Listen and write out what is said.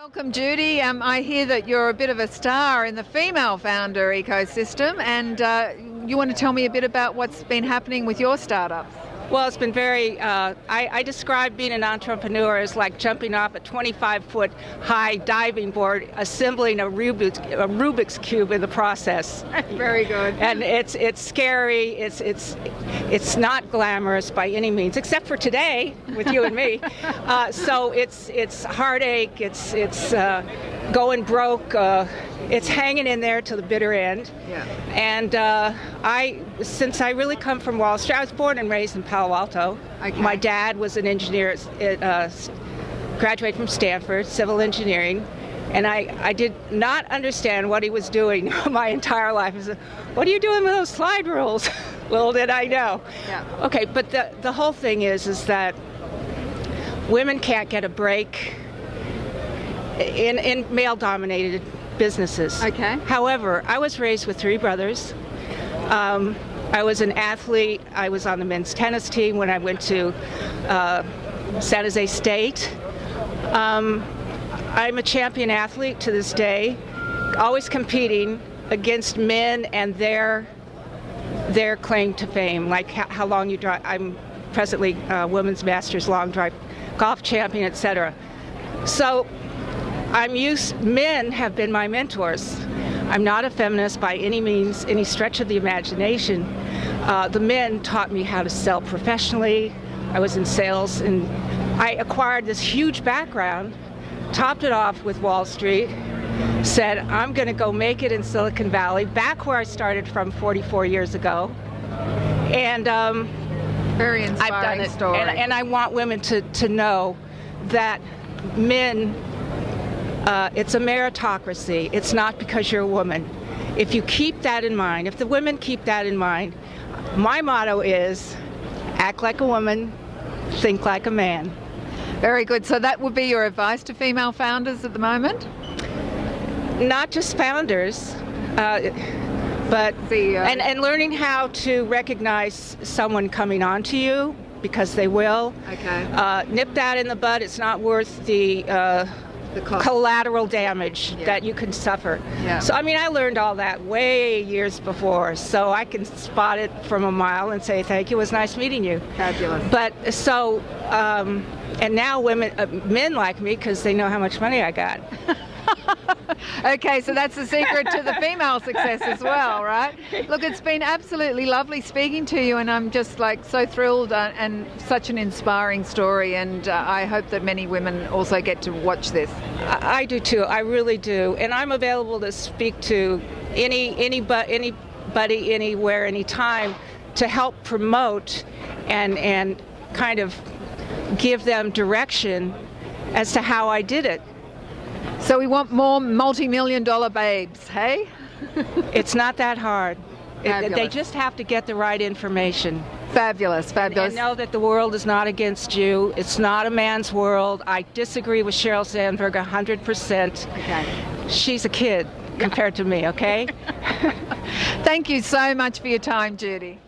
Welcome, Judy. I hear that you're a bit of a star in the female founder ecosystem, and you want to tell me a bit about what's been happening with your startups. Well, it's been very, I describe being an entrepreneur as like jumping off a 25-foot high diving board, assembling a Rubik's Cube in the process. Very good. And it's scary, it's not glamorous by any means, except for today with you and me. So it's heartache, it's going broke, it's hanging in there to the bitter end. Yeah. And since I really come from Wall Street, I was born and raised in Palo Alto. Okay. My dad was an engineer, graduated from Stanford, civil engineering, and I did not understand what he was doing my entire life. I said, what are you doing with those slide rules? Little did I know. Yeah. Okay, but the whole thing is that women can't get a break in male-dominated businesses. Okay. However, I was raised with three brothers. I was an athlete. I was on the men's tennis team when I went to San Jose State. I'm a champion athlete to this day, always competing against men and their claim to fame, like how long you drive. I'm presently women's masters long drive golf champion, etc. So men have been my mentors. I'm not a feminist by any means, any stretch of the imagination. The men taught me how to sell professionally. I was in sales, and I acquired this huge background, topped it off with Wall Street, said, I'm going to go make it in Silicon Valley, back where I started from 44 years ago. And Very inspiring I've done it. story. And I want women to know that men, it's a meritocracy. It's not because you're a woman. If you keep that in mind, if the women keep that in mind, my motto is act like a woman, think like a man. Very good. So that would be your advice to female founders at the moment? Not just founders, but and learning how to recognize someone coming onto you, because they will. Okay. Nip that in the bud. It's not worth the cost. collateral damage that you can suffer. Yeah. So I mean, I learned all that way years before, so I can spot it from a mile and say thank you. It was nice meeting you. Fabulous. But so and now men like me because they know how much money I got. Okay, so that's the secret to the female success as well, right? Look, it's been absolutely lovely speaking to you, and I'm just like so thrilled and such an inspiring story, and I hope that many women also get to watch this. I do too. I really do, and I'm available to speak to anybody, anywhere, anytime, to help promote and kind of give them direction as to how I did it. So we want more multi-million-dollar babes, hey? It's not that hard. They Fabulous. just have to get the right information. Fabulous, fabulous. And know that the world is not against you. It's not a man's world. I disagree with Sheryl Sandberg 100%. Okay. She's a kid compared to me, okay? Thank you so much for your time, Judy.